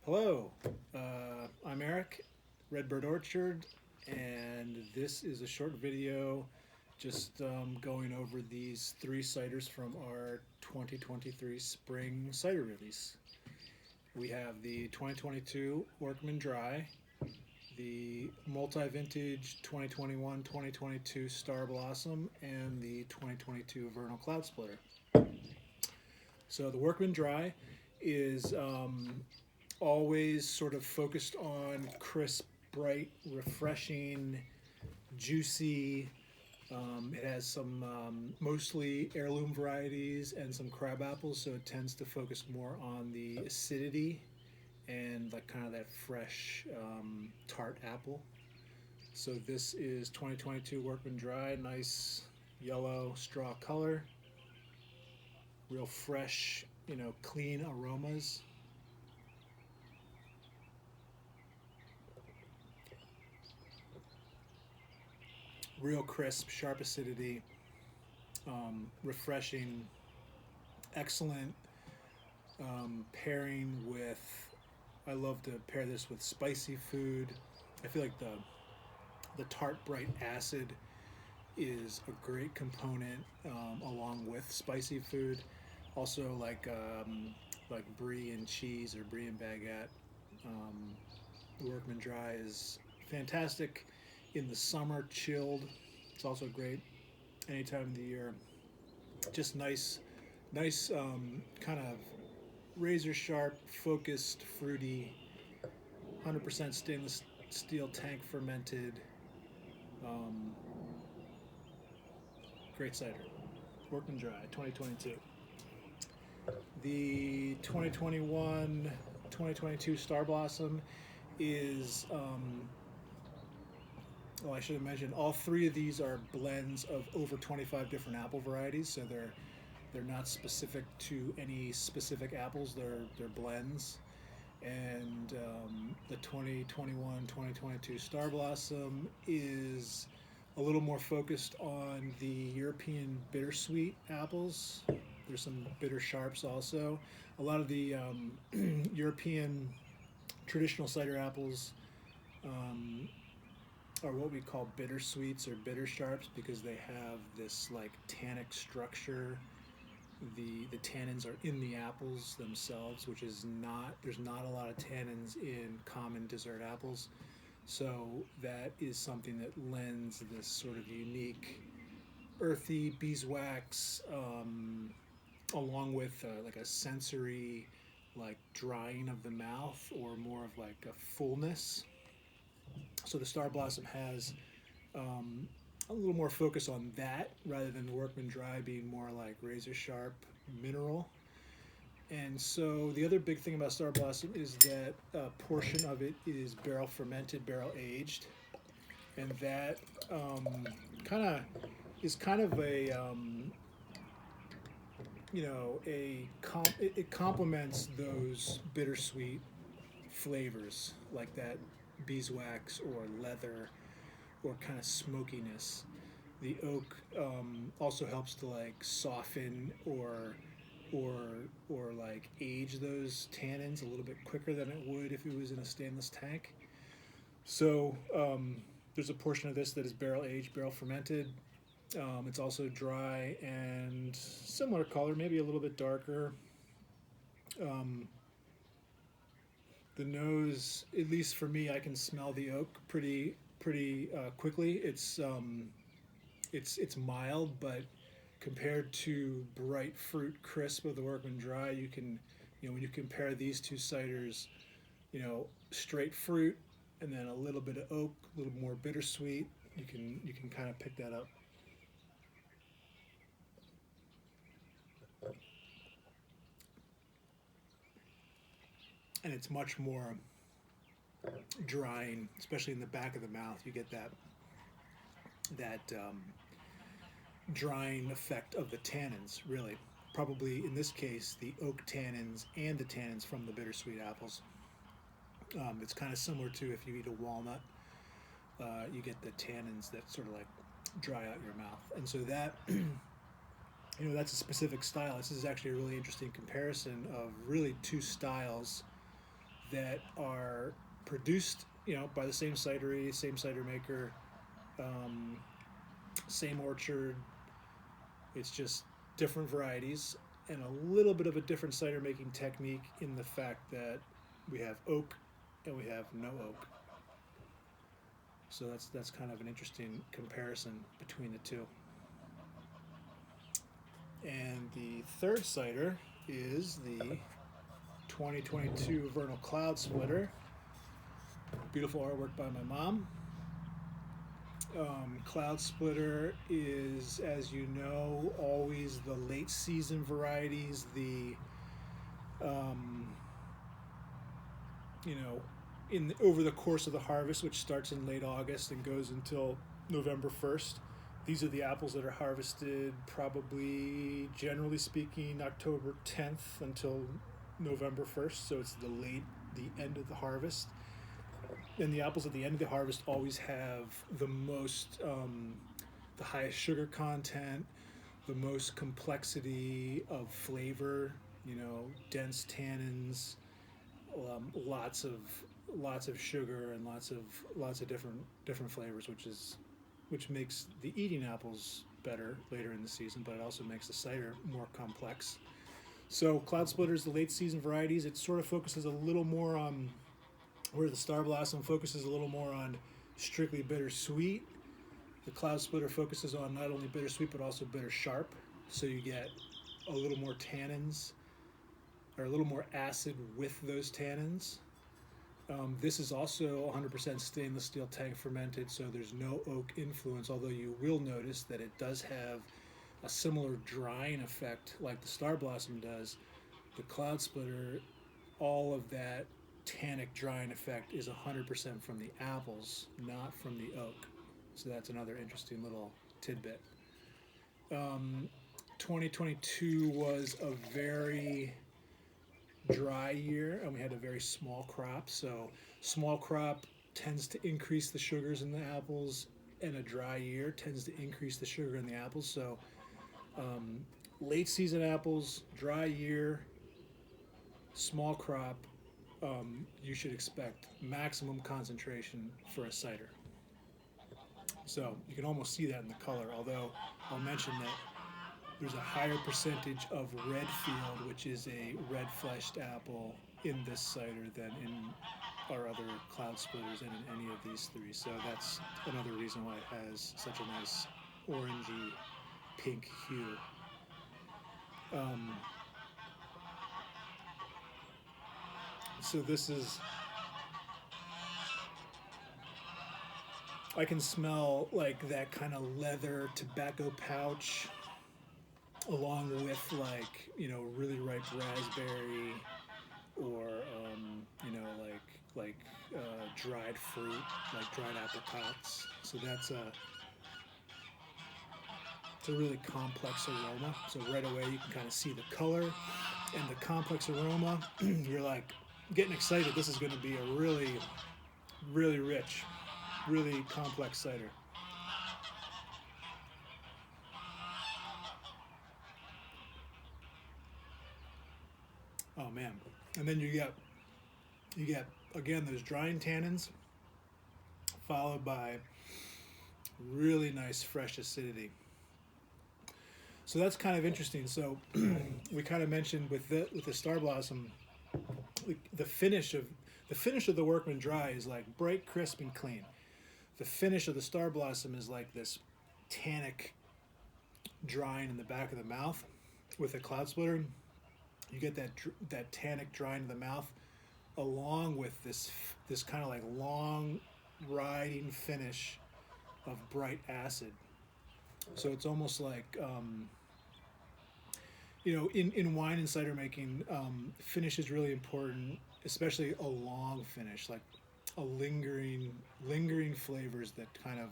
Hello, I'm Eric, Redbird Orchard, and this is a short video just going over these three ciders from our 2023 spring cider release. We have the 2022 Workman Dry, the multi-vintage 2021-2022 Starblossom, and the 2022 Vernal Cloudsplitter. So the Workman Dry is always sort of focused on crisp, bright, refreshing, juicy. It has some mostly heirloom varieties and some crab apples, so it tends to focus more on the acidity and like kind of that fresh tart apple. So this is 2022 Workman Dry, nice yellow straw color, real fresh, clean aromas. Real crisp, sharp acidity, refreshing, excellent pairing with. I love to pair this with spicy food. I feel like the tart bright acid is a great component along with spicy food. Also like brie and cheese or brie and baguette. Workman Dry is fantastic in the summer, chilled. It's also great any time of the year. Just nice, kind of razor sharp, focused, fruity, 100% stainless steel tank fermented. Um, Great cider. Workman Dry, 2022. The 2021 2022 Starblossom is well, I should have mentioned all three of these are blends of over 25 different apple varieties, so they're not specific to any specific apples. They're blends, and the 2021-2022 Starblossom is a little more focused on the European bittersweet apples. There's some bitter sharps also. A lot of the European traditional cider apples um, are what we call bittersweets or bitter sharps because they have this like tannic structure. The tannins are in the apples themselves, which is not there's not a lot of tannins in common dessert apples. So that is something that lends this sort of unique earthy beeswax along with like a sensory like drying of the mouth or more of like a fullness. So the Star Blossom has a little more focus on that rather than the Workman Dry being more like razor sharp mineral. And so the other big thing about Star Blossom is that a portion of it is barrel fermented, barrel aged, and that kind of is kind of a it complements those bittersweet flavors like that beeswax or leather or kind of smokiness. The oak also helps to like soften or or like age those tannins a little bit quicker than it would if it was in a stainless tank. So there's a portion of this that is barrel aged, barrel fermented. It's also dry and similar color, maybe a little bit darker. Um, the nose, at least for me, I can smell the oak pretty quickly. It's mild, but compared to bright fruit crisp of the Workman Dry, you can when you compare these two ciders, straight fruit and then a little bit of oak, a little more bittersweet. You can kind of pick that up. And it's much more drying, especially in the back of the mouth. You get that drying effect of the tannins, really. Probably in this case, the oak tannins and the tannins from the bittersweet apples. It's kind of similar to if you eat a walnut, you get the tannins that sort of like dry out your mouth. And so that, that's a specific style. This is actually a really interesting comparison of really two styles that are produced, by the same cidery, same cider maker, same orchard. It's just different varieties and a little bit of a different cider making technique in the fact that we have oak and we have no oak. So that's kind of an interesting comparison between the two. And the third cider is the 2022 Vernal Cloudsplitter. Beautiful artwork by my mom. Cloudsplitter is, as you know, always the late season varieties, over the course of the harvest, which starts in late August and goes until November 1st. These are the apples that are harvested probably, generally speaking, October 10th until November 1st, so it's the end of the harvest. And the apples at the end of the harvest always have the most, the highest sugar content, the most complexity of flavor, dense tannins, lots of sugar and lots of different flavors, which makes the eating apples better later in the season, but it also makes the cider more complex. So Cloudsplitter is the late season varieties. It sort of focuses a little more on, where the Starblossom focuses a little more on strictly bittersweet. The Cloudsplitter focuses on not only bittersweet but also bitter sharp. So you get a little more tannins, or a little more acid with those tannins. This is also 100% stainless steel tank fermented, so there's no oak influence, although you will notice that it does have a similar drying effect like the Starblossom does. The Cloudsplitter, all of that tannic drying effect is 100% from the apples, not from the oak. So that's another interesting little tidbit. 2022 was a very dry year, and we had a very small crop. So small crop tends to increase the sugars in the apples, and a dry year tends to increase the sugar in the apples. So late season apples, dry year, small crop, you should expect maximum concentration for a cider. So you can almost see that in the color, although I'll mention that there's a higher percentage of Redfield, which is a red-fleshed apple, in this cider than in our other Cloudsplitters and in any of these three. So that's another reason why it has such a nice orangey pink hue. So this is, I can smell like that kind of leather tobacco pouch, along with really ripe raspberry, or dried fruit, like dried apricots. So it's a really complex aroma. So right away you can kind of see the color and the complex aroma. You're like getting excited. This is going to be a really, really rich, really complex cider. Oh man. And then you get again those drying tannins, followed by really nice fresh acidity. So that's kind of interesting. So we kind of mentioned with the Starblossom, the finish of the Workman Dry is like bright, crisp, and clean. The finish of the Starblossom is like this tannic drying in the back of the mouth. With a Cloudsplitter, you get that tannic drying in the mouth, along with this kind of like long riding finish of bright acid. So it's almost like in wine and cider making, finish is really important, especially a long finish, like a lingering flavors that kind of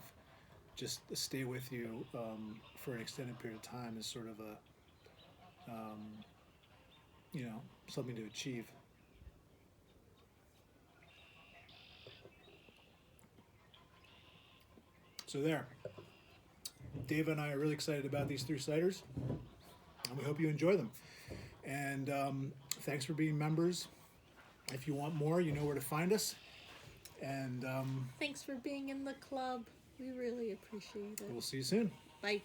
just stay with you for an extended period of time is sort of a something to achieve. So there, Dave and I are really excited about these three ciders, and we hope you enjoy them. And thanks for being members If you want more, you know where to find us. And Thanks for being in the club. We really appreciate it. we'll see you soon. Bye.